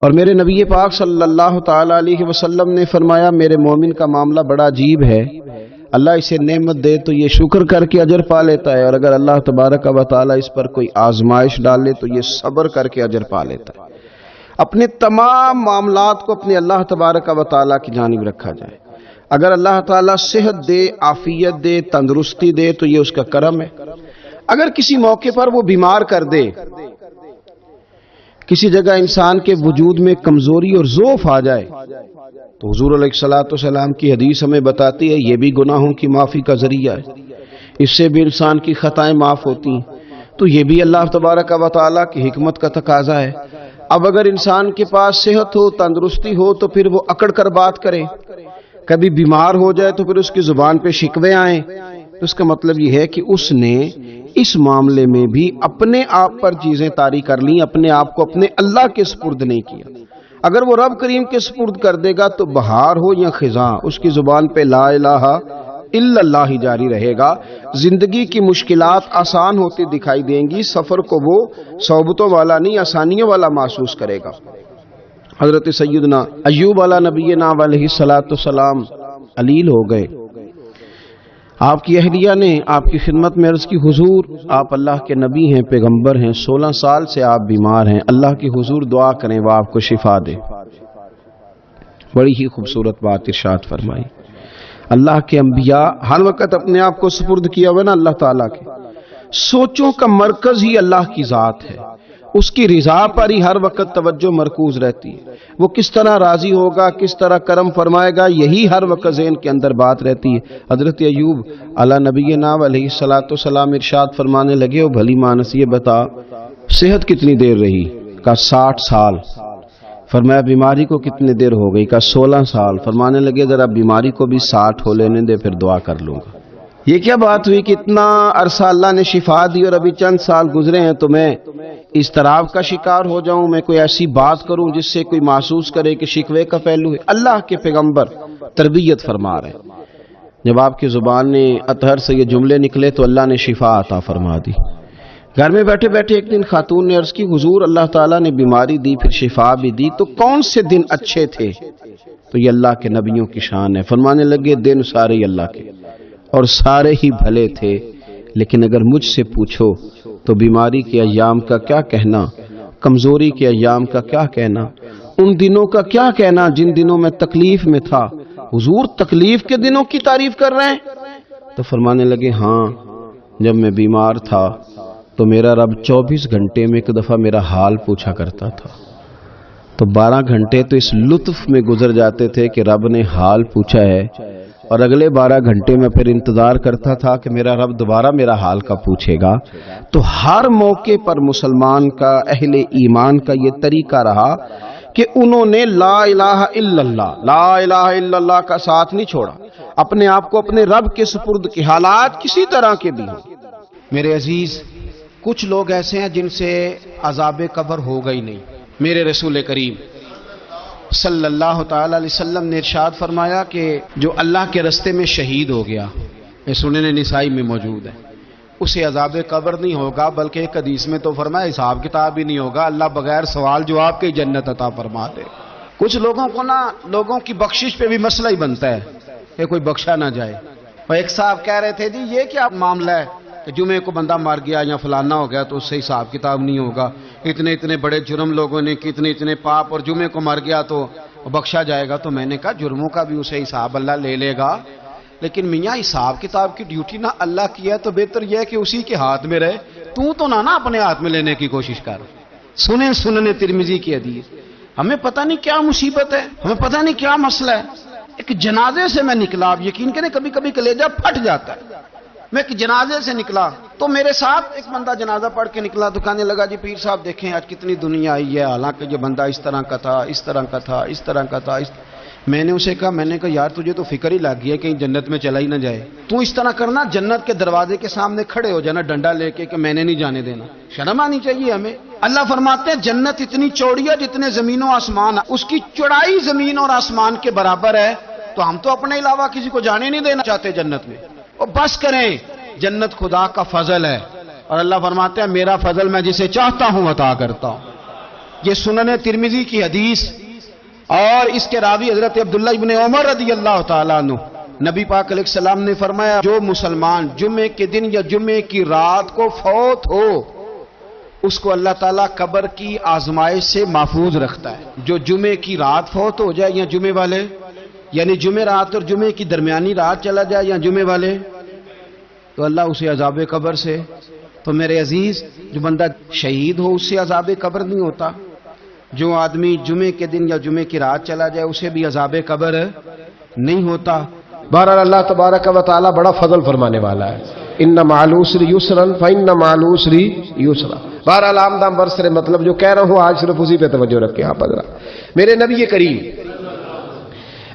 اور میرے نبی پاک صلی اللہ تعالی علیہ وسلم نے فرمایا میرے مومن کا معاملہ بڑا عجیب ہے، اللہ اسے نعمت دے تو یہ شکر کر کے اجر پا لیتا ہے، اور اگر اللہ تبارک و تعالی اس پر کوئی آزمائش ڈالے تو یہ صبر کر کے اجر پا لیتا ہے۔ اپنے تمام معاملات کو اپنے اللہ تبارک و تعالی کی جانب رکھا جائے۔ اگر اللہ تعالیٰ صحت دے، عافیت دے، تندرستی دے تو یہ اس کا کرم ہے۔ اگر کسی موقع پر وہ بیمار کر دے، کسی جگہ انسان کے وجود میں کمزوری اور ضعف آ جائے تو حضور علیہ الصلوۃ والسلام کی حدیث ہمیں بتاتی ہے یہ بھی گناہوں کی معافی کا ذریعہ ہے، اس سے بھی انسان کی خطائیں معاف ہوتی ہیں، تو یہ بھی اللہ تبارک و تعالیٰ کی حکمت کا تقاضا ہے۔ اب اگر انسان کے پاس صحت ہو، تندرستی ہو تو پھر وہ اکڑ کر بات کرے، کبھی بیمار ہو جائے تو پھر اس کی زبان پہ شکوے آئیں، تو اس کا مطلب یہ ہے کہ اس نے اس معاملے میں بھی اپنے آپ پر چیزیں طاری کر لیں، اپنے آپ کو اپنے اللہ کے سپرد نہیں کیا۔ اگر وہ رب کریم کے سپرد کر دے گا تو بہار ہو یا خزاں اس کی زبان پہ لا الہ الا اللہ ہی جاری رہے گا، زندگی کی مشکلات آسان ہوتی دکھائی دیں گی، سفر کو وہ صعوبتوں والا نہیں آسانیوں والا محسوس کرے گا۔ حضرت سیدنا ایوب علیہ نبینا علیہ الصلوۃ والسلام علیل ہو گئے، آپ کی اہلیہ نے آپ کی خدمت میں عرض کی حضور آپ اللہ کے نبی ہیں، پیغمبر ہیں، 16 سال سے آپ بیمار ہیں، اللہ کی حضور دعا کریں وہ آپ کو شفا دے۔ بڑی ہی خوبصورت بات ارشاد فرمائی۔ اللہ کے انبیاء ہر وقت اپنے آپ کو سپرد کیا ہوا نا اللہ تعالیٰ کے، سوچوں کا مرکز ہی اللہ کی ذات ہے، اس کی رضا پر ہی ہر وقت توجہ مرکوز رہتی ہے، وہ کس طرح راضی ہوگا، کس طرح کرم فرمائے گا، یہی ہر وقت ذہن کے اندر بات رہتی ہے۔ حضرت ایوب علی نبینا علیہ الصلوۃ والسلام ارشاد فرمانے لگے او بھلی مانس یہ بتا صحت کتنی دیر رہی؟ کہا 60 سال۔ فرمایا بیماری کو کتنی دیر ہو گئی؟ کہا 16 سال۔ فرمانے لگے ذرا بیماری کو بھی 60 ہو لینے دے پھر دعا کر لوں گا۔ یہ کیا بات ہوئی کہ اتنا عرصہ اللہ نے شفا دی اور ابھی چند سال گزرے ہیں تو میں اضطراب کا شکار ہو جاؤں، میں کوئی ایسی بات کروں جس سے کوئی محسوس کرے کہ شکوے کا پہلو ہے؟ اللہ کے پیغمبر تربیت فرما رہے ہیں، جب آپ کی زبان نے اطہر سے یہ جملے نکلے تو اللہ نے شفا عطا فرما دی۔ گھر میں بیٹھے بیٹھے ایک دن خاتون نے عرض کی حضور اللہ تعالیٰ نے بیماری دی پھر شفا بھی دی، تو کون سے دن اچھے تھے؟ تو یہ اللہ کے نبیوں کی شان ہے۔ فرمانے لگے دن سارے ہی اللہ کے اور سارے ہی بھلے تھے، لیکن اگر مجھ سے پوچھو تو بیماری کے ایام کا کیا کہنا، کمزوری کے ایام کا کیا کہنا، ان دنوں کا کیا کہنا جن دنوں میں تکلیف میں تھا۔ حضور تکلیف کے دنوں کی تعریف کر رہے ہیں؟ تو فرمانے لگے ہاں، جب میں بیمار تھا تو میرا رب 24 گھنٹے میں ایک دفعہ میرا حال پوچھا کرتا تھا، تو 12 گھنٹے تو اس لطف میں گزر جاتے تھے کہ رب نے حال پوچھا ہے، اور اگلے 12 گھنٹے میں پھر انتظار کرتا تھا کہ میرا رب دوبارہ میرا حال کب پوچھے گا۔ تو ہر موقع پر مسلمان کا، اہل ایمان کا یہ طریقہ رہا کہ انہوں نے لا الہ الا اللہ، لا الہ الا اللہ کا ساتھ نہیں چھوڑا، اپنے آپ کو اپنے رب کے سپرد کے حالات کسی طرح کے بھی ہوں۔ میرے عزیز، کچھ لوگ ایسے ہیں جن سے عذاب قبر ہوگا ہی نہیں۔ میرے رسول کریم صلی اللہ تعالی علیہ وسلم نے ارشاد فرمایا کہ جو اللہ کے رستے میں شہید ہو گیا، یہ سنن نسائی میں موجود ہے، اسے عذاب قبر نہیں ہوگا، بلکہ ایک حدیث میں تو فرمایا حساب کتاب ہی نہیں ہوگا، اللہ بغیر سوال جواب کے جنت عطا فرما دے۔ کچھ لوگوں کو نا لوگوں کی بخشش پہ بھی مسئلہ ہی بنتا ہے کہ کوئی بخشا نہ جائے۔ اور ایک صاحب کہہ رہے تھے جی یہ کیا معاملہ ہے کہ جمعے کو بندہ مر گیا یا فلانا ہو گیا تو اس سے حساب کتاب نہیں ہوگا، اتنے بڑے جرم لوگوں نے کی، اتنے پاپ، اور جمعے کو مر گیا تو بخشا جائے گا۔ تو میں نے کہا جرموں کا بھی اسے حساب اللہ لے لے گا، لیکن میاں حساب کتاب کی ڈیوٹی نہ اللہ کی ہے تو بہتر یہ ہے کہ اسی کے ہاتھ میں رہے، تو نہ اپنے ہاتھ میں لینے کی کوشش کر۔ سنن ترمذی کی حدیث۔ ہمیں پتہ نہیں کیا مصیبت ہے، ہمیں پتہ نہیں کیا مسئلہ ہے۔ ایک جنازے سے میں نکلا، آپ یقین کریں کبھی کبھی کلیجہ پھٹ جاتا ہے۔ میں ایک جنازے سے نکلا تو میرے ساتھ ایک بندہ جنازہ پڑھ کے نکلا، تو کہنے لگا جی پیر صاحب دیکھیں آج کتنی دنیا آئی ہے، حالانکہ یہ بندہ اس طرح کا تھا، اس طرح کا تھا، اس طرح کا تھا۔ میں نے اسے کہا یار تجھے تو فکر ہی لگ گئی ہے کہیں جنت میں چلا ہی نہ جائے، تو اس طرح کرنا جنت کے دروازے کے سامنے کھڑے ہو جانا ڈنڈا لے کے کہ میں نے نہیں جانے دینا۔ شرم آنی چاہیے ہمیں۔ اللہ فرماتے ہیں جنت اتنی چوڑی ہے جتنے زمین و آسمان، اس کی چوڑائی زمین اور آسمان کے برابر ہے، تو ہم تو اپنے علاوہ کسی کو جانے نہیں دینا چاہتے جنت میں۔ اور بس کریں، جنت خدا کا فضل ہے، اور اللہ فرماتے ہیں میرا فضل میں جسے چاہتا ہوں عطا کرتا ہوں۔ یہ سنن ترمذی کی حدیث اور اس کے راوی حضرت عبداللہ ابن عمر رضی اللہ تعالیٰ عنہ، نبی پاک علیہ السلام نے فرمایا جو مسلمان جمعے کے دن یا جمعے کی رات کو فوت ہو اس کو اللہ تعالیٰ قبر کی آزمائش سے محفوظ رکھتا ہے. جو جمعے کی رات فوت ہو جائے یا جمعے والے یعنی جمعے رات اور جمعے کی درمیانی رات چلا جائے یا جمعے والے تو اللہ اسے عذاب قبر سے. تو میرے عزیز جو بندہ شہید ہو اس سے عذاب قبر نہیں ہوتا، جو آدمی جمعے کے دن یا جمعے کی رات چلا جائے اسے بھی عذاب قبر نہیں ہوتا. بہرحال اللہ تبارک و تعالی بڑا فضل فرمانے والا ہے. ان مع العسر یسرا فإن مع العسر یسرا. بہرحال آمدام برسر مطلب جو کہہ رہا ہوں آج صرف اسی پہ توجہ رکھیں آپ حضرات. میرے نبی کریم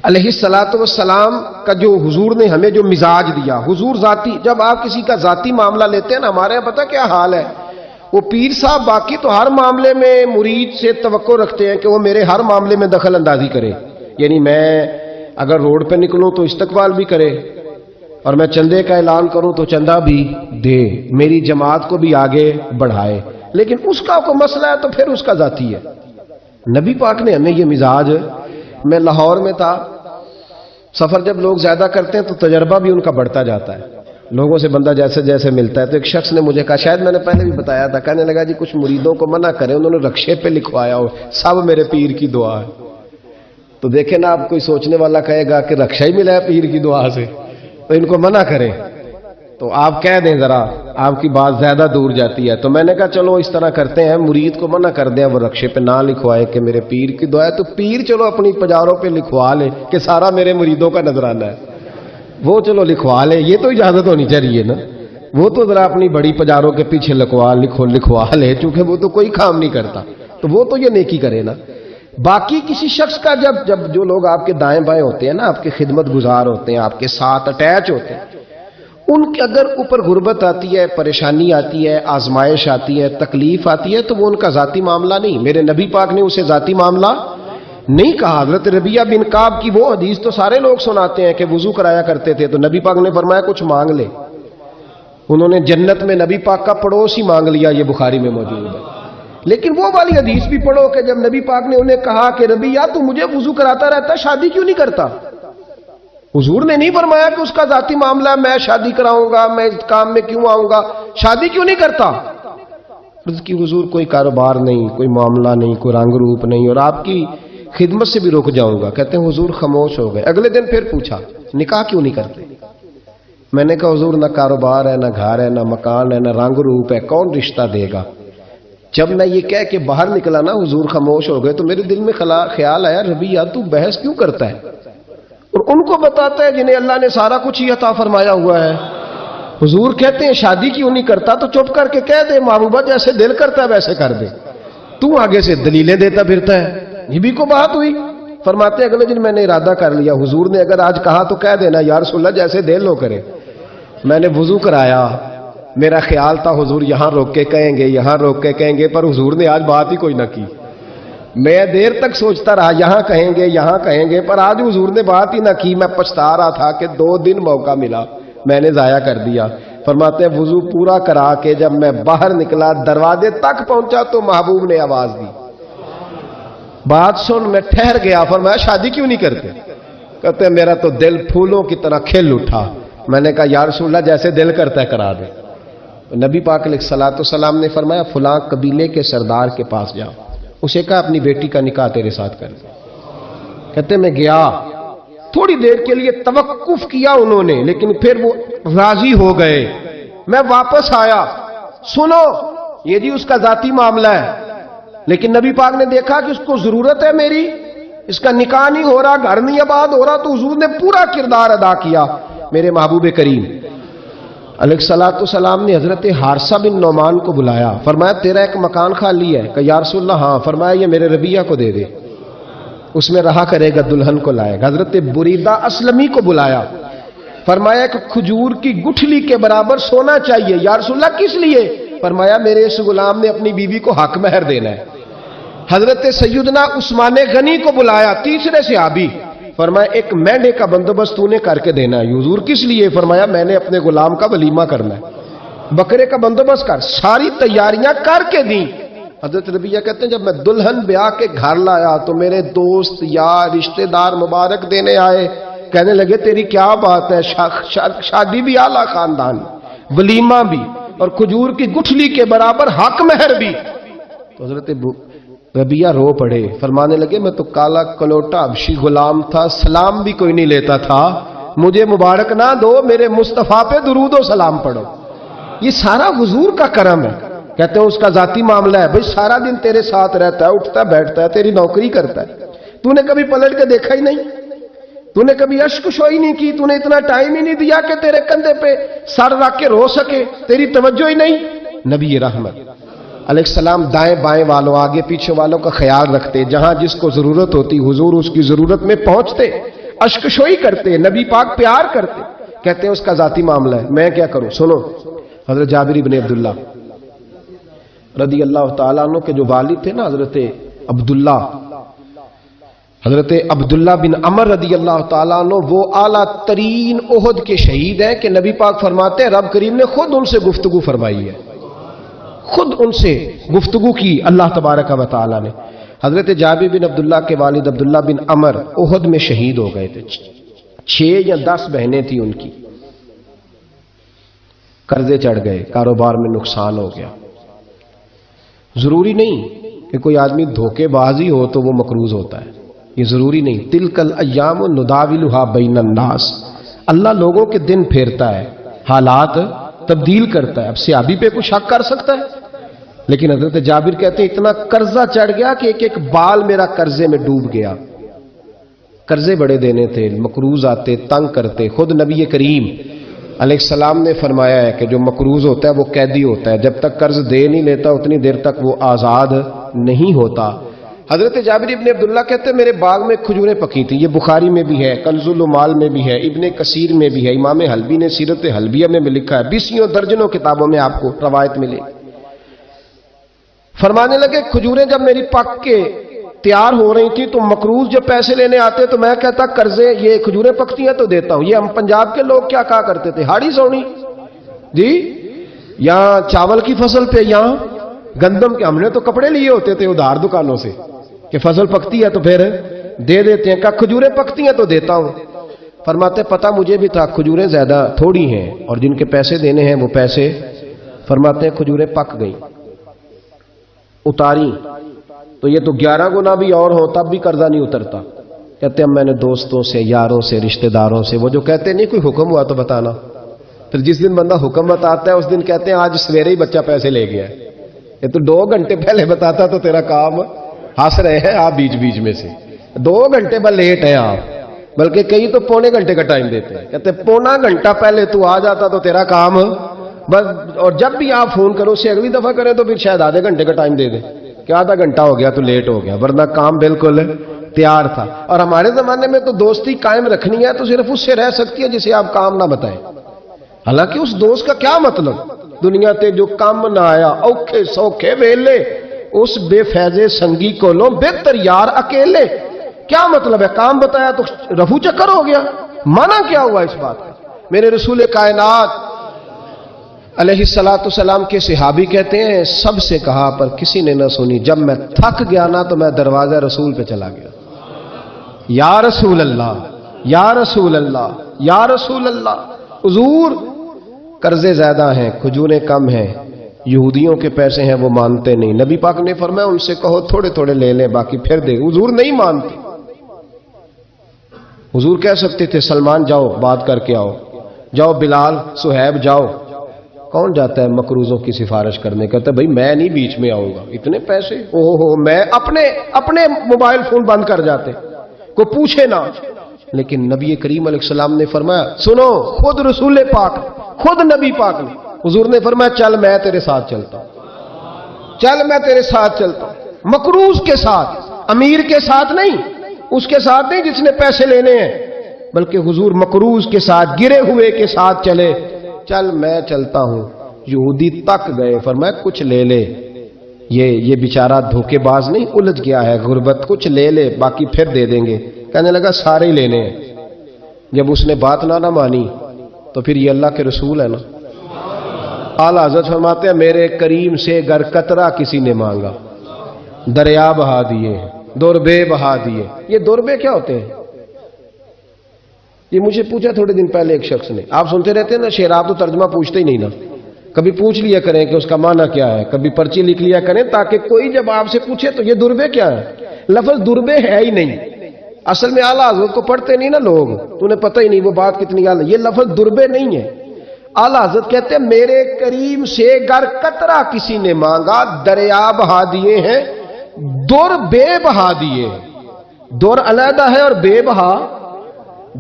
علیہ الصلوۃ والسلام کا جو حضور نے ہمیں جو مزاج دیا، حضور ذاتی، جب آپ کسی کا ذاتی معاملہ لیتے ہیں نا، ہمارے یہاں پتہ کیا حال ہے، وہ پیر صاحب باقی تو ہر معاملے میں مرید سے توقع رکھتے ہیں کہ وہ میرے ہر معاملے میں دخل اندازی کرے. یعنی میں اگر روڈ پہ نکلوں تو استقبال بھی کرے، اور میں چندے کا اعلان کروں تو چندہ بھی دے، میری جماعت کو بھی آگے بڑھائے. لیکن اس کا کوئی مسئلہ ہے تو پھر اس کا ذاتی ہے. نبی پاک نے ہمیں یہ مزاج، میں لاہور میں تھا، سفر جب لوگ زیادہ کرتے ہیں تو تجربہ بھی ان کا بڑھتا جاتا ہے، لوگوں سے بندہ جیسے جیسے ملتا ہے. تو ایک شخص نے مجھے کہا، شاید میں نے پہلے بھی بتایا تھا، کہنے لگا جی کچھ مریدوں کو منع کریں، انہوں نے رکشے پہ لکھوایا ہو سب میرے پیر کی دعا ہے. تو دیکھیں نا، آپ کوئی سوچنے والا کہے گا کہ رکشا ہی ملا ہے پیر کی دعا سے تو ان کو منع کریں. تو آپ کہہ دیں ذرا، آپ کی بات زیادہ دور جاتی ہے. تو میں نے کہا چلو اس طرح کرتے ہیں، مرید کو منع کر دیں وہ رکشے پہ نہ لکھوائے کہ میرے پیر کی دعا ہے. تو پیر چلو اپنی پجاروں پہ لکھوا لے کہ سارا میرے مریدوں کا نذرانہ ہے، وہ چلو لکھوا لے. یہ تو اجازت ہونی چاہیے نا، وہ تو ذرا اپنی بڑی پجاروں کے پیچھے لکھوا لے، چونکہ وہ تو کوئی کام نہیں کرتا تو وہ تو یہ نیکی کرے نا. باقی کسی شخص کا جب جو لوگ آپ کے دائیں بائیں ہوتے ہیں نا، آپ کے خدمت گزار ہوتے ہیں، آپ کے ساتھ اٹیچ ہوتے ہیں، ان کے اگر اوپر غربت آتی ہے، پریشانی آتی ہے، آزمائش آتی ہے، تکلیف آتی ہے، تو وہ ان کا ذاتی معاملہ نہیں. میرے نبی پاک نے اسے ذاتی معاملہ نہیں کہا. حضرت ربیعہ بن کعب کی وہ حدیث تو سارے لوگ سناتے ہیں کہ وضو کرایا کرتے تھے تو نبی پاک نے فرمایا کچھ مانگ لے. انہوں نے جنت میں نبی پاک کا پڑوس ہی مانگ لیا، یہ بخاری میں موجود ہے. لیکن وہ والی حدیث بھی پڑھو کہ جب نبی پاک نے انہیں کہا کہ ربیعہ تو مجھے وضو کراتا رہتا، شادی کیوں نہیں کرتا؟ حضور نے نہیں فرمایا کہ اس کا ذاتی معاملہ ہے، میں شادی کراؤں گا، میں اس کام میں کیوں آؤں گا، شادی کیوں نہیں کرتا؟ عرض کی حضور کوئی کاروبار نہیں، کوئی معاملہ نہیں، کوئی رنگ روپ نہیں، اور آپ کی خدمت سے بھی رک جاؤں گا. کہتے ہیں حضور خاموش ہو گئے. اگلے دن پھر پوچھا نکاح کیوں نہیں کرتے؟ میں نے کہا حضور نہ کاروبار ہے، نہ گھر ہے، نہ مکان ہے، نہ رنگ روپ ہے، کون رشتہ دے گا؟ جب میں یہ کہہ کے باہر نکلا نا، حضور خاموش ہو گئے. تو میرے دل میں خیال آیا، ربیعہ تو بحث کیوں کرتا ہے اور ان کو بتاتا ہے جنہیں اللہ نے سارا کچھ ہی عطا فرمایا ہوا ہے. حضور کہتے ہیں شادی کیوں نہیں کرتا؟ تو چپ کر کے کہہ دے محبوبہ جیسے دل کرتا ہے ویسے کر دے، تو آگے سے دلیلیں دیتا پھرتا ہے. یہ بھی کو بات ہوئی. فرماتے اگلے دن میں نے ارادہ کر لیا، حضور نے اگر آج کہا تو کہہ دینا یا رسول اللہ جیسے دل ہو کرے. میں نے وضو کرایا، میرا خیال تھا حضور یہاں روک کے کہیں گے، یہاں روک کے کہیں گے، پر حضور نے آج بات ہی کوئی نہ کی. میں دیر تک سوچتا رہا یہاں کہیں گے، یہاں کہیں گے، پر آج حضور نے بات ہی نہ کی. میں پچھتا رہا تھا کہ 2 دن موقع ملا میں نے ضائع کر دیا. فرماتے ہیں وضو پورا کرا کے جب میں باہر نکلا، دروازے تک پہنچا تو محبوب نے آواز دی. بات سن میں ٹھہر گیا. فرمایا شادی کیوں نہیں کرتے؟ کہتے ہیں میرا تو دل پھولوں کی طرح کھل اٹھا. میں نے کہا یا رسول اللہ جیسے دل کرتا ہے کرا دے. نبی پاک علیہ الصلوۃ والسلام نے فرمایا فلاں قبیلے کے سردار کے پاس جاؤ، اسے کہا اپنی بیٹی کا نکاح تیرے ساتھ کر دے. کہتے میں گیا، تھوڑی دیر کے لیے توقف کیا انہوں نے، لیکن پھر وہ راضی ہو گئے. میں واپس آیا، سنو یہ جی اس کا ذاتی معاملہ ہے، لیکن نبی پاک نے دیکھا کہ اس کو ضرورت ہے میری، اس کا نکاح نہیں ہو رہا، گھر نہیں آباد ہو رہا، تو حضور نے پورا کردار ادا کیا. میرے محبوب کریم علیہ الصلوۃ والسلام نے حضرت حارثہ بن نعمان کو بلایا. فرمایا تیرا ایک مکان خالی ہے؟ کہ یا رسول اللہ ہاں. فرمایا یہ میرے ربیعہ کو دے دے، اس میں رہا کرے گا، دلہن کو لائے گا. حضرت بریدہ اسلمی کو بلایا. فرمایا کہ کھجور کی گٹھلی کے برابر سونا چاہیے. یا رسول اللہ کس لیے؟ فرمایا میرے اس غلام نے اپنی بیوی کو حق مہر دینا ہے. حضرت سیدنا عثمان غنی کو بلایا، تیسرے صحابی. فرمایا ایک مینڈے کا بندوبست تو نے کر کے دینا ہے. حضور کس لیے؟ فرمایا میں نے اپنے غلام کا ولیمہ کرنا ہے، بکرے کا بندوبست کر. ساری تیاریاں کر کے دیں. حضرت ربیہ کہتے ہیں جب میں دلہن بیاہ کے گھر لایا تو میرے دوست یار رشتہ دار مبارک دینے آئے، کہنے لگے تیری کیا بات ہے، شادی بھی اعلیٰ خاندان، ولیمہ بھی، اور کھجور کی گٹھلی کے برابر حق مہر بھی۔ تو حضرت ربیہ رو پڑے، فرمانے لگے میں تو کالا کلوٹا حبشی غلام تھا، سلام بھی کوئی نہیں لیتا تھا، مجھے مبارک نہ دو، میرے مصطفیٰ پہ درود و سلام پڑھو۔ یہ سارا حضور کا کرم ہے۔ کہتے ہیں اس کا ذاتی معاملہ ہے، بھئی سارا دن تیرے ساتھ رہتا ہے، اٹھتا بیٹھتا ہے، تیری نوکری کرتا ہے، تو نے کبھی پلٹ کے دیکھا ہی نہیں، تو نے کبھی اشک شوئی نہیں کی، تو نے اتنا ٹائم ہی نہیں دیا کہ تیرے کندھے پہ سر رکھ کے رو سکے، تیری توجہ ہی نہیں۔ نبی رحمت علیہ السلام دائیں بائیں والوں آگے پیچھے والوں کا خیال رکھتے، جہاں جس کو ضرورت ہوتی حضور اس کی ضرورت میں پہنچتے، اشک شوئی کرتے، نبی پاک پیار کرتے۔ کہتے ہیں اس کا ذاتی معاملہ ہے، میں کیا کروں؟ سنو، حضرت جابر بن عبداللہ رضی اللہ تعالیٰ عنہ کے جو والد تھے نا حضرت عبداللہ بن عمر رضی اللہ تعالیٰ عنہ، وہ اعلیٰ ترین احد کے شہید ہیں کہ نبی پاک فرماتے ہیں رب کریم نے خود ان سے گفتگو فرمائی ہے، خود ان سے گفتگو کی اللہ تبارک و تعالیٰ نے۔ حضرت جابر بن عبداللہ کے والد عبداللہ بن عمر احد میں شہید ہو گئے تھے، 6 یا 10 بہنیں تھیں ان کی، قرضے چڑھ گئے، کاروبار میں نقصان ہو گیا۔ ضروری نہیں کہ کوئی آدمی دھوکے بازی ہو تو وہ مقروض ہوتا ہے، یہ ضروری نہیں۔ تلک الایام نداولھا بین الناس، اللہ لوگوں کے دن پھیرتا ہے، حالات تبدیل کرتا ہے۔ اب صحابی پہ کچھ شک کر سکتا ہے، لیکن حضرت جابر کہتے ہیں اتنا قرضہ چڑھ گیا کہ ایک ایک بال میرا قرضے میں ڈوب گیا۔ قرضے بڑے دینے تھے، مقروض آتے، تنگ کرتے۔ خود نبی کریم علیہ السلام نے فرمایا ہے کہ جو مقروض ہوتا ہے وہ قیدی ہوتا ہے، جب تک قرض دے نہیں لیتا اتنی دیر تک وہ آزاد نہیں ہوتا۔ حضرت جابر ابن عبداللہ کہتے ہیں میرے باغ میں کھجوریں پکی تھیں، یہ بخاری میں بھی ہے، کنز المال میں بھی ہے، ابن کثیر میں بھی ہے، امام حلبی نے سیرت حلبیہ میں بھی لکھا ہے، 20 درجنوں کتابوں میں آپ کو روایت ملے۔ فرمانے لگے کھجوریں جب میری پک کے تیار ہو رہی تھی تو مقروض جب پیسے لینے آتے تو میں کہتا قرضے، یہ کھجوریں پکتی ہیں تو دیتا ہوں۔ یہ ہم پنجاب کے لوگ کیا کہا کرتے تھے، ہاڑی سونی جی، یہاں چاول کی فصل پہ، یہاں گندم کے، ہم نے تو کپڑے لیے ہوتے تھے ادھار دکانوں سے کہ فصل پکتی ہے تو پھر دے دیتے ہیں، کہا کھجوریں پکتی ہیں تو دیتا ہوں۔ فرماتے پتہ مجھے بھی تھا کھجوریں زیادہ تھوڑی ہیں اور جن کے پیسے دینے ہیں وہ پیسے، فرماتے ہیں کھجوریں پک گئیں، اتاری تو یہ تو 11 گنا بھی اور ہو تب بھی قرضہ نہیں اترتا۔ کہتے ہیں میں نے دوستوں سے، یاروں سے، رشتہ داروں سے، وہ جو کہتے نہیں کوئی حکم ہوا تو بتانا، پھر جس دن بندہ حکم بتاتا ہے اس دن کہتے ہیں آج سویرے ہی بچہ پیسے لے گیا ہے، یہ تو 2 گھنٹے پہلے بتاتا تو تیرا کام، ہنس رہے ہیں آپ بیچ بیچ میں سے، 2 گھنٹے بس لیٹ ہیں آپ، بلکہ کئی تو پونے گھنٹے کا ٹائم دیتے ہیں، کہتے ہیں پونا گھنٹہ پہلے تو آ جاتا تو تیرا کام بس، اور جب بھی آپ فون کرو اسے اگلی دفعہ کریں تو پھر شاید آدھے گھنٹے کا ٹائم دے دیں کہ آدھا گھنٹہ ہو گیا تو لیٹ ہو گیا، ورنہ کام بالکل تیار تھا۔ اور ہمارے زمانے میں تو دوستی قائم رکھنی ہے تو صرف اس سے رہ سکتی ہے جسے آپ کام نہ بتائیں، حالانکہ اس دوست کا کیا مطلب، دنیا تے جو کام نہ آیا، اوکھے سوکھے ویلے، اس بے فیضے سنگی کو لو بہتر یار اکیلے، کیا مطلب ہے، کام بتایا تو رفو چکر ہو گیا، مانا کیا ہوا اس بات کا؟ میرے رسول کائنات علیہ السلام کے صحابی کہتے ہیں سب سے کہا پر کسی نے نہ سنی، جب میں تھک گیا نا تو میں دروازہ رسول پہ چلا گیا، یا رسول اللہ، یا رسول اللہ، یا رسول اللہ، حضور قرضے زیادہ ہیں، کھجوریں کم ہیں، یہودیوں کے پیسے ہیں وہ مانتے نہیں، نبی پاک نے فرمایا ان سے کہو تھوڑے تھوڑے لے لیں باقی پھر دے، حضور نہیں مانتے۔ حضور کہہ سکتے تھے سلمان جاؤ بات کر کے آؤ، جاؤ بلال، صہیب جاؤ، کون جاتا ہے مقروضوں کی سفارش کرنے؟ کہتا ہے بھائی میں نہیں بیچ میں آؤں گا، اتنے پیسے، میں اپنے موبائل فون بند کر جاتے، کوئی پوچھے نہ۔ لیکن نبی کریم علیہ السلام نے فرمایا سنو، خود رسول پاک، خود نبی پاک نے، حضور نے فرمایا چل میں تیرے ساتھ چلتا ہوں، چل میں تیرے ساتھ چلتا ہوں، مقروض کے ساتھ، امیر کے ساتھ نہیں، اس کے ساتھ نہیں جس نے پیسے لینے ہیں، بلکہ حضور مقروض کے ساتھ، گرے ہوئے کے ساتھ چلے، چل میں چلتا ہوں۔ یہودی تک گئے، فرمایا کچھ لے لے، یہ بیچارہ دھوکے باز نہیں الجھ گیا ہے، غربت، کچھ لے لے باقی پھر دے دیں گے۔ کہنے لگا سارے ہی لینے ہیں۔ جب اس نے بات نہ مانی تو پھر یہ اللہ کے رسول ہے نا۔ اعلیٰ حضرت فرماتے ہیں میرے کریم سے گر قطرہ کسی نے مانگا دریا بہا دیے، دوربے بہا دیے. یہ دوربے کیا ہوتے ہیں؟ یہ مجھے پوچھا تھوڑے دن پہلے ایک شخص نے. آپ سنتے رہتے ہیں نا شعر، آپ تو ترجمہ پوچھتے ہی نہیں نا. کبھی پوچھ لیا کریں کہ اس کا معنی کیا ہے، کبھی پرچی لکھ لیا کریں تاکہ کوئی جب آپ سے پوچھے تو یہ دوربے کیا ہے. لفظ دوربے ہے ہی نہیں. اصل میں اعلیٰ حضرت کو پڑھتے نہیں نا لوگ، تو انہیں پتہ ہی نہیں وہ بات کتنی اعلیٰ. یہ لفظ دوربے نہیں ہے. اعلیٰ حضرت کہتے ہیں میرے کریم سے گر قطرہ کسی نے مانگا، دریا بہا دیے ہیں، دور بے بہا دیے. دور علیحدہ ہے اور بے بہا.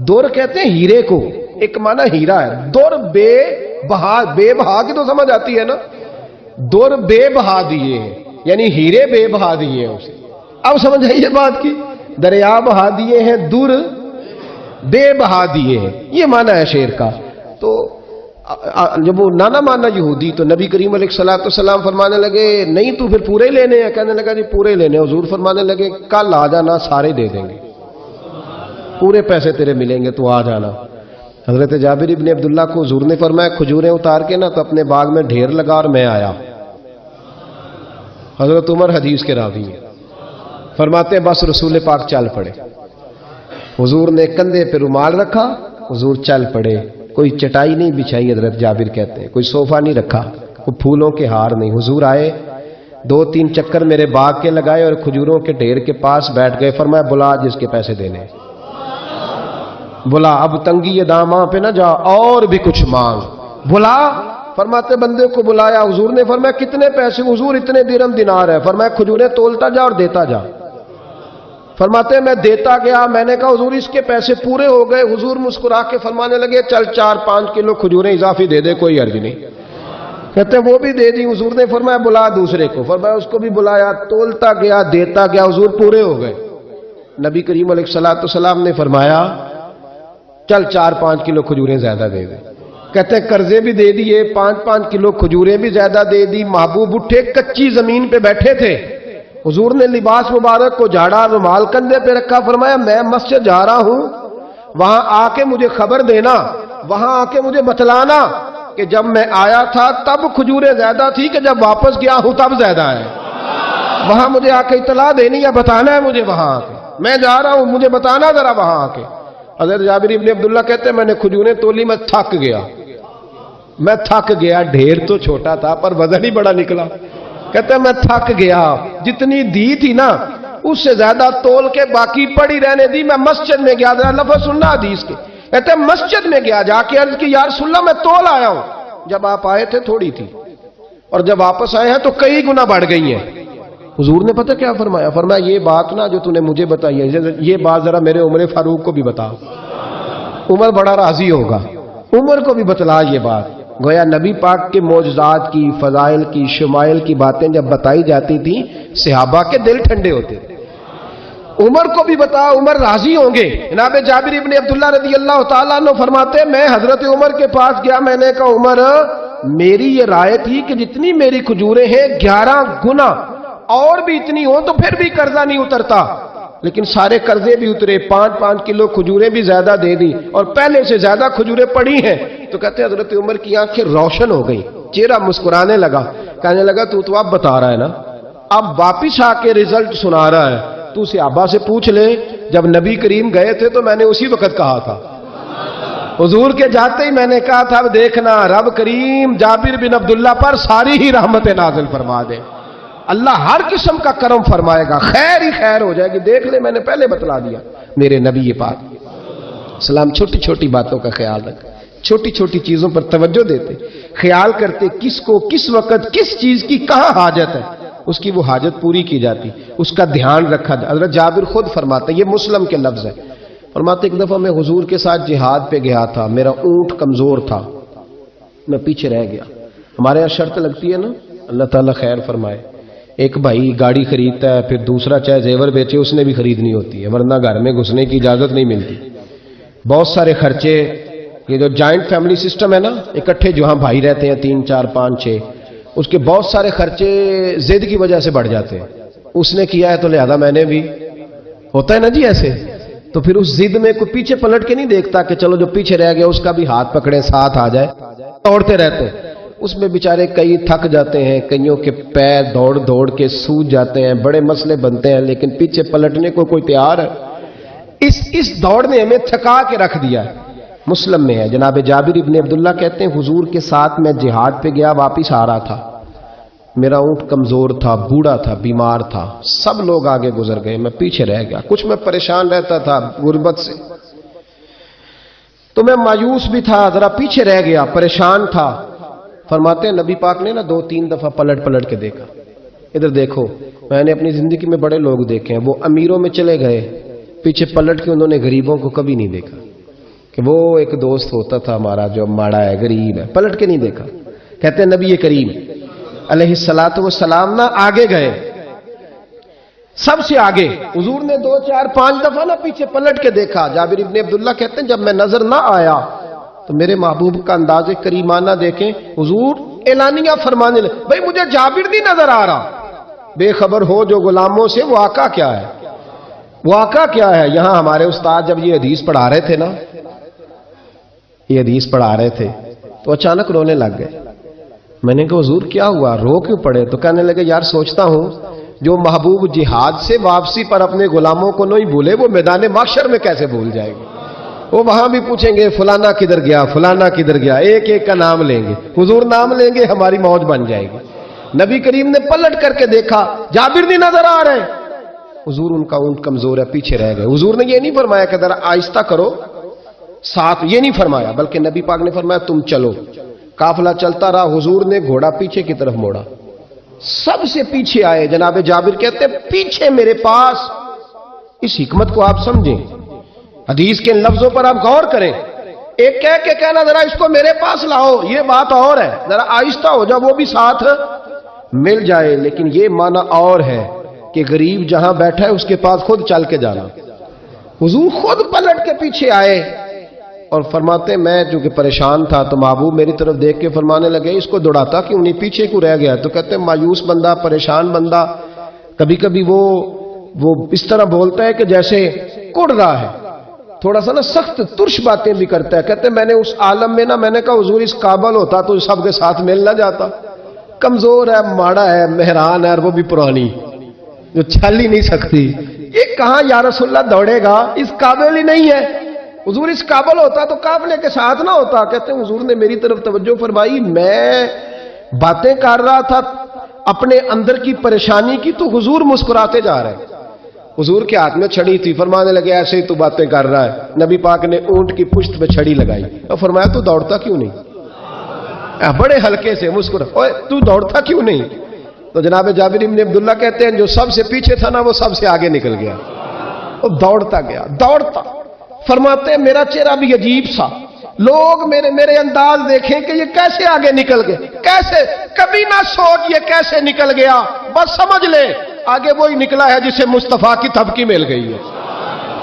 دور کہتے ہیں ہیرے کو، ایک معنی ہیرا ہے. دور بے بہا، بے بہا کی تو سمجھ آتی ہے نا. دور بے بہا دیے ہیں یعنی ہیرے بے بہا دیے ہیں اسے. اب سمجھ آئیے بات کی. دریا بہا دیے ہیں، دور بے بہا دیے ہیں، یہ معنی ہے شعر کا. تو جب وہ نانا مانا یہودی تو نبی کریم علیہ الصلوۃ والسلام فرمانے لگے نہیں تو پھر پورے لینے ہیں. کہنے لگا جی پورے لینے. حضور فرمانے لگے کل آ جانا، سارے دے دیں گے، پورے پیسے تیرے ملیں گے، تو آ جانا. حضرت جابر ابن عبداللہ کو حضور نے فرمایا کھجوریں اتار کے نا تو اپنے باغ میں ڈھیر لگا اور میں آیا. حضرت عمر حدیث کے راوی ہیں، فرماتے ہیں بس رسول پاک چل پڑے. حضور نے کندھے پہ رومال رکھا، حضور چل پڑے. کوئی چٹائی نہیں بچھائی، حضرت جابر کہتے ہیں کوئی صوفہ نہیں رکھا، کوئی پھولوں کے ہار نہیں. حضور آئے، 2-3 چکر میرے باغ کے لگائے اور کھجوروں کے ڈھیر کے پاس بیٹھ گئے. فرمایا بلا جس کے پیسے دینے، بلا، اب تنگی یہ داماں پہ نہ جا، اور بھی کچھ مانگ. بلا. فرماتے بندے کو بلایا. حضور نے فرمایا کتنے پیسے؟ حضور اتنے درہم دینار ہے. فرمایا کھجوریں تولتا جا اور دیتا جا. فرماتے میں دیتا گیا. میں نے کہا حضور اس کے پیسے پورے ہو گئے. حضور مسکرا کے فرمانے لگے چل 4-5 کلو کھجوریں اضافی دے دے، کوئی عرض نہیں. کہتے وہ بھی دے دی. حضور نے فرمایا بلا دوسرے کو. فرمایا اس کو بھی بلایا. تولتا گیا، دیتا گیا. حضور پورے ہو گئے. نبی کریم علیہ الصلوۃ والسلام نے فرمایا چل 4-5 کلو کھجوریں زیادہ دے دے. کہتے ہیں قرضے بھی دے دیے، 5-5 کلو کھجوریں بھی زیادہ دے دی. محبوب اٹھے، کچی زمین پہ بیٹھے تھے. حضور نے لباس مبارک کو جھاڑا، رومال کندھے پہ رکھا. فرمایا میں مسجد جا رہا ہوں، وہاں آ کے مجھے خبر دینا، وہاں آ کے مجھے بتلانا کہ جب میں آیا تھا تب کھجوریں زیادہ تھی کہ جب واپس گیا ہوں تب زیادہ ہے. وہاں مجھے آ کے اطلاع دینی ہے، بتانا ہے مجھے. وہاں آ کے میں جا رہا ہوں، مجھے بتانا ذرا وہاں آ کے. حضرت جابر ابن عبداللہ کہتے ہیں میں نے کھجوریں تولی، میں تھک گیا. میں تھک گیا. ڈھیر تو چھوٹا تھا پر وزن ہی بڑا نکلا. کہتے ہیں میں تھک گیا، جتنی دی تھی نا اس سے زیادہ تول کے باقی پڑی رہنے دی. میں مسجد میں گیا، ذرا لفظ سننا حدیث کے. کہتے ہیں مسجد میں گیا، جا کے عرض کی یا رسول اللہ میں تول آیا ہوں. جب آپ آئے تھے تھوڑی تھی اور جب واپس آئے ہیں تو کئی گنا بڑھ گئی ہیں. حضور نے پتہ کیا فرمایا؟ فرمایا یہ بات نا جو تو نے مجھے بتائی ہے، یہ بات ذرا میرے عمر فاروق کو بھی بتا. عمر بڑا راضی ہوگا. عمر کو بھی بتلا یہ بات. گویا نبی پاک کے معجزات کی، فضائل کی، شمائل کی باتیں جب بتائی جاتی تھیں صحابہ کے دل ٹھنڈے ہوتے تھے. عمر کو بھی بتا، عمر راضی ہوں گے. جناب جابر ابن عبداللہ رضی اللہ تعالیٰ عنہ فرماتے میں حضرت عمر کے پاس گیا. میں نے کہا عمر میری یہ رائے تھی کہ جتنی میری کھجوریں ہیں 11 گنا اور بھی اتنی ہوں تو پھر بھی قرضہ نہیں اترتا، لیکن سارے قرضے بھی اترے. 5-5 کلو کھجوریں بھی زیادہ دے دی اور پہلے سے زیادہ کھجوریں پڑی ہیں. تو کہتے ہیں حضرت عمر کی آنکھیں روشن ہو گئی، چہرہ مسکرانے لگا. کہنے لگا تو اب بتا رہا ہے نا، اب واپس آ کے رزلٹ سنا رہا ہے. تو صحابہ سے پوچھ لے، جب نبی کریم گئے تھے تو میں نے اسی وقت کہا تھا. حضور کے جاتے ہی میں نے کہا تھا اب دیکھنا رب کریم جابر بن عبداللہ پر ساری ہی رحمتیں نازل فرما دے. اللہ ہر قسم کا کرم فرمائے گا، خیر ہی خیر ہو جائے گی. دیکھ لے میں نے پہلے بتلا دیا. میرے نبی پاک سلام چھوٹی چھوٹی باتوں کا خیال رکھ، چھوٹی چھوٹی چیزوں پر توجہ دیتے، خیال کرتے کس کو کس وقت کس چیز کی کہاں حاجت ہے، اس کی وہ حاجت پوری کی جاتی، اس کا دھیان رکھا جاتا. حضرت جابر خود فرماتے، یہ مسلم کے لفظ ہے، فرماتے ایک دفعہ میں حضور کے ساتھ جہاد پہ گیا تھا. میرا اونٹ کمزور تھا، میں پیچھے رہ گیا. ہمارے یہاں شرط لگتی ہے نا، اللہ تعالیٰ خیر فرمائے. ایک بھائی گاڑی خریدتا ہے، پھر دوسرا چاہے زیور بیچے اس نے بھی خریدنی ہوتی ہے، ورنہ گھر میں گھسنے کی اجازت نہیں ملتی. بہت سارے خرچے، یہ جو جوائنٹ فیملی سسٹم ہے نا، اکٹھے جو ہاں بھائی رہتے ہیں 3 4 5 6، اس کے بہت سارے خرچے ضد کی وجہ سے بڑھ جاتے ہیں. اس نے کیا ہے تو لہذا میں نے بھی، ہوتا ہے نا جی ایسے. تو پھر اس ضد میں کوئی پیچھے پلٹ کے نہیں دیکھتا کہ چلو جو پیچھے رہ گیا اس کا بھی ہاتھ پکڑے ساتھ آ جائے، دوڑتے رہتے. اس میں بیچارے کئی تھک جاتے ہیں، کئیوں کے پیر دوڑ دوڑ کے سوج جاتے ہیں، بڑے مسئلے بنتے ہیں، لیکن پیچھے پلٹنے کو کوئی تیار ہے؟ اس دوڑ نے ہمیں تھکا کے رکھ دیا ہے۔ مسلم میں ہے، جناب جابر ابن عبداللہ کہتے ہیں حضور کے ساتھ میں جہاد پہ گیا، واپس آ رہا تھا، میرا اونٹ کمزور تھا، بوڑھا تھا، بیمار تھا، سب لوگ آگے گزر گئے، میں پیچھے رہ گیا، کچھ میں پریشان رہتا تھا غربت سے، تو میں مایوس بھی تھا، ذرا پیچھے رہ گیا، پریشان تھا۔ فرماتے ہیں نبی پاک نے 2-3 دفعہ پلٹ کے دیکھا، ادھر دیکھو، میں نے اپنی زندگی میں بڑے لوگ دیکھے ہیں، وہ امیروں میں چلے گئے، پیچھے پلٹ کے انہوں نے غریبوں کو کبھی نہیں دیکھا، کہ وہ ایک دوست ہوتا تھا ہمارا جو ماڑا ہے، غریب ہے، پلٹ کے نہیں دیکھا۔ کہتے ہیں نبی کریم علیہ الصلوۃ والسلام نہ آگے گئے، سب سے آگے، حضور نے 2 4 5 دفعہ نہ پیچھے پلٹ کے دیکھا۔ جابر ابن عبداللہ کہتے ہیں جب میں نظر نہ آیا تو میرے محبوب کا انداز کریمانہ دیکھیں، حضور اعلانیہ فرمانے لگے، بھئی مجھے جابر نہیں نظر آ رہا، بے خبر ہو جو غلاموں سے، واقعہ کیا ہے، واقعہ کیا ہے؟ یہاں ہمارے استاد جب یہ حدیث پڑھا رہے تھے نا، یہ حدیث پڑھا رہے تھے تو اچانک رونے لگ گئے۔ میں نے کہا حضور کیا ہوا، رو کیوں پڑے؟ تو کہنے لگے یار سوچتا ہوں جو محبوب جہاد سے واپسی پر اپنے غلاموں کو نہیں بھولے، وہ میدان محشر میں کیسے بھول جائے گے؟ وہ وہاں بھی پوچھیں گے فلانا کدھر گیا، فلانا کدھر گیا، ایک ایک کا نام لیں گے، حضور نام لیں گے، ہماری موج بن جائے گی۔ نبی کریم نے پلٹ کر کے دیکھا، جابر نہیں نظر آ رہے، حضور ان کا اونٹ کمزور ہے، پیچھے رہ گئے۔ حضور نے یہ نہیں فرمایا کہ ذرا آہستہ کرو ساتھ، یہ نہیں فرمایا، بلکہ نبی پاک نے فرمایا تم چلو۔ قافلہ چلتا رہا، حضور نے گھوڑا پیچھے کی طرف موڑا، سب سے پیچھے آئے۔ جناب جابر کہتے ہیں پیچھے میرے پاس، اس حکمت کو آپ سمجھیں، حدیث کے ان لفظوں پر آپ غور کریں، ایک کہہ کے کہنا ذرا اس کو میرے پاس لاؤ، یہ بات اور ہے، ذرا آہستہ ہو جاؤ، وہ بھی ساتھ مل جائے، لیکن یہ معنی اور ہے کہ غریب جہاں بیٹھا ہے اس کے پاس خود چل کے جانا۔ حضور خود پلٹ کے پیچھے آئے اور فرماتے میں جو کہ پریشان تھا تو محبوب میری طرف دیکھ کے فرمانے لگے اس کو دوڑاتا کیوں نہیں، پیچھے کیوں رہ گیا؟ تو کہتے ہیں مایوس بندہ، پریشان بندہ، کبھی کبھی وہ اس طرح بولتا ہے کہ جیسے کڑ رہا ہے، تھوڑا سا نا سخت ترش باتیں بھی کرتا ہے۔ کہتے ہیں میں نے اس عالم میں نا، میں نے کہا حضور اس قابل ہوتا تو سب کے ساتھ مل نہ جاتا، کمزور ہے، ماڑا ہے، مہران ہے، اور وہ بھی پرانی جو چل ہی نہیں سکتی، یہ کہاں یا رسول اللہ دوڑے گا، اس قابل ہی نہیں ہے۔ حضور اس قابل ہوتا تو قافلے کے ساتھ نہ ہوتا۔ کہتے ہیں حضور نے میری طرف توجہ فرمائی، میں باتیں کر رہا تھا اپنے اندر کی پریشانی کی، تو حضور مسکراتے جا رہے، حضور کے ہاتھ میں چھڑی تھی، فرمانے لگے ایسے ہی تو باتیں کر رہا ہے۔ نبی پاک نے اونٹ کی پشت پہ چھڑی لگائی اور فرمایا تو دوڑتا کیوں نہیں؟ بڑے ہلکے سے مسکرا، اوے تو دوڑتا کیوں نہیں؟ تو جناب جابر ابن عبداللہ کہتے ہیں جو سب سے پیچھے تھا نا وہ سب سے آگے نکل گیا، وہ دوڑتا گیا، دوڑتا۔ فرماتے ہیں میرا چہرہ بھی عجیب سا، لوگ میرے انداز دیکھیں کہ یہ کیسے آگے نکل گئے، کیسے، کبھی نہ سوچ یہ کیسے نکل گیا، بس سمجھ لے آگے وہی نکلا ہے جسے مصطفیٰ کی تھپکی مل گئی ہے۔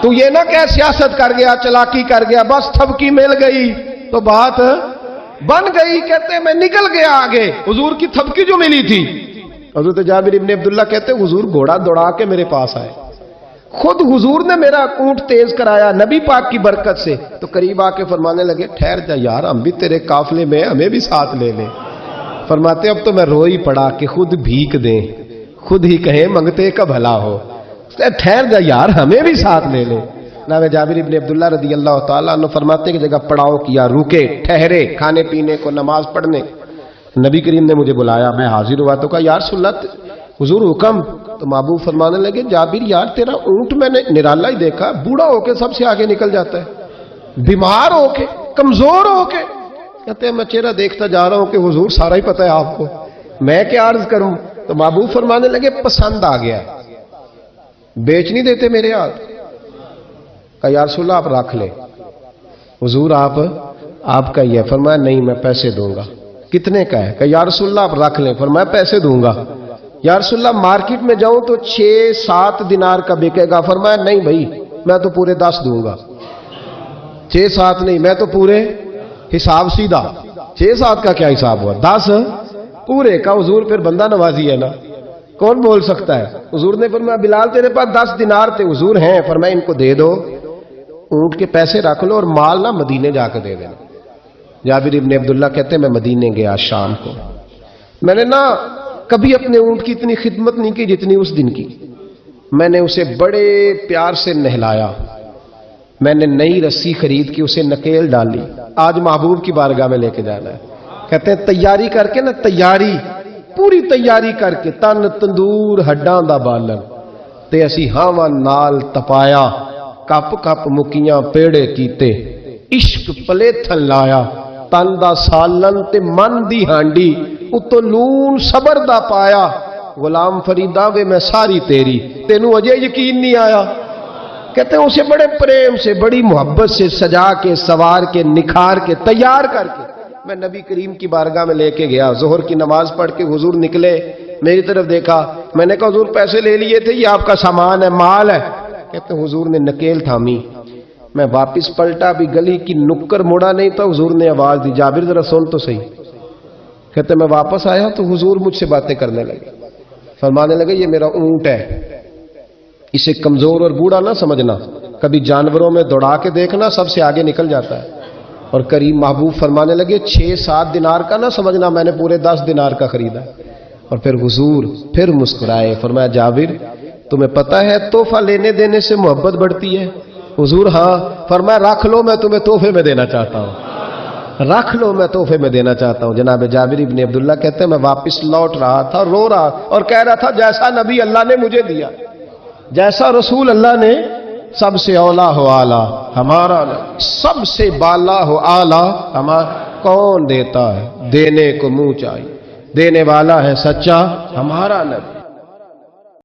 تو یہ نہ کہ سیاست کر گیا، چلاکی کر گیا، بس تھپکی مل گئی تو بات بن گئی۔ کہتے ہیں میں نکل گیا آگے، حضور کی تھپکی جو ملی تھی۔ حضرت جابر ابن عبداللہ کہتے ہیں حضور گھوڑا دوڑا کے میرے پاس آئے، خود حضور نے میرا اونٹ تیز کرایا نبی پاک کی برکت سے۔ تو قریب آ کے فرمانے لگے ٹھہر جا یار، ہم بھی تیرے قافلے میں، ہمیں بھی ساتھ لے لیں۔ فرماتے اب تو میں رو ہی پڑا کہ خود بھیک دیں، خود ہی کہیں منگتے کا بھلا ہو، ٹھہر جا یار ہمیں بھی ساتھ لے لیں۔ جناب جابر ابن عبداللہ رضی اللہ تعالیٰ عنہ فرماتے کہ جگہ پڑاؤ کیا، رکے، ٹھہرے، کھانے پینے کو، نماز پڑھنے۔ نبی کریم نے مجھے بلایا، میں حاضر ہوا تو کہا یا رسول اللہ حضور حکم۔ تو محبوب فرمانے لگے جابر یار تیرا اونٹ میں نے نرالا ہی دیکھا، بوڑھا ہو کے سب سے آگے نکل جاتا ہے، بیمار ہو کے، کمزور ہو کے۔ کہتے ہیں میں چہرہ دیکھتا جا رہا ہوں کہ حضور سارا ہی پتہ ہے آپ کو، میں کیا عرض کروں؟ تو محبوب فرمانے لگے پسند آ گیا، بیچ نہیں دیتے میرے ہاتھ؟ کہا یا رسول اللہ آپ رکھ لیں۔ حضور آپ کا یہ؟ فرمایا نہیں میں پیسے دوں گا۔ کتنے کا ہے؟ کہا یا رسول اللہ آپ رکھ لیں۔ فرمایا پیسے دوں گا۔ یا رسول اللہ مارکیٹ میں جاؤں تو 6-7 دینار کا بکے گا۔ فرمایا نہیں بھائی میں تو پورے 10 دوں گا۔ 6-7 نہیں، میں تو پورے، حساب سیدھا، 6-7 کا کیا حساب ہوا، 10 پورے کا۔ حضور پھر بندہ نوازی ہے نا، کون بول سکتا ہے؟ حضور نے فرمایا بلال تیرے پاس 10 دینار تھے؟ حضور ہیں۔ فرمایا ان کو دے دو، اونٹ کے پیسے رکھ لو اور مال نہ مدینے جا کے دے دینا۔ جابر ابن عبداللہ کہتے ہیں میں مدینے گیا شام کو، میں نے نا کبھی اپنے اونٹ کی اتنی خدمت نہیں کی جتنی اس دن کی. میں نے اسے بڑے پیار سے نہلایا، میں نے نئی رسی خرید کے اسے نکیل ڈالی. آج محبوب کی بارگاہ میں لے کے جانا ہے. کہتے ہیں تیاری کر کے نا، تیاری پوری تیاری کر کے، تن تندور ہڈاں دا بالن تے اسی ہاواں نال تپایا، کپ کپ مکیاں پیڑے کیتے، عشق پلیتھن لایا، تن دا سالن تے من دی ہانڈی، اتو نون صبر دا پایا. غلام فریدا وے میں ساری تیری، تینوں اجے یقین نہیں آیا. کہتے ہیں اسے بڑے پریم سے، بڑی محبت سے سجا کے، سوار کے، نکھار کے، تیار کر کے میں نبی کریم کی بارگاہ میں لے کے گیا. ظہر کی نماز پڑھ کے حضور نکلے، میری طرف دیکھا، میں نے کہا حضور پیسے لے لیے تھے، یہ آپ کا سامان ہے، مال ہے. کہتے ہیں حضور نے نکیل تھامی، میں واپس پلٹا، بھی گلی کی نکر مڑا نہیں تھا، حضور نے آواز دی جابر ذرا سن تو صحیح. کہتے ہیں میں واپس آیا تو حضور مجھ سے باتیں کرنے لگے، فرمانے لگے یہ میرا اونٹ ہے، اسے کمزور اور بوڑھا نہ سمجھنا، کبھی جانوروں میں دوڑا کے دیکھنا سب سے آگے نکل جاتا ہے. اور کریم محبوب فرمانے لگے 6-7 دینار کا نہ سمجھنا، میں نے پورے 10 دینار کا خریدا. اور پھر حضور پھر مسکرائے، فرمایا جابر تمہیں پتہ ہے تحفہ لینے دینے سے محبت بڑھتی ہے؟ حضور ہاں. فرمایا رکھ لو، میں تمہیں تحفے میں دینا چاہتا ہوں، رکھ لو، میں تحفے میں دینا چاہتا ہوں. جناب جابر ابن عبداللہ کہتے ہیں میں واپس لوٹ رہا تھا، رو رہا اور کہہ رہا تھا جیسا نبی اللہ نے مجھے دیا، جیسا رسول اللہ نے، سب سے اولا ہو آلہ ہمارا، سب سے بالا ہو آلہ ہمارا. کون دیتا ہے؟ دینے کو منہ چاہیے، دینے والا ہے سچا ہمارا نبی.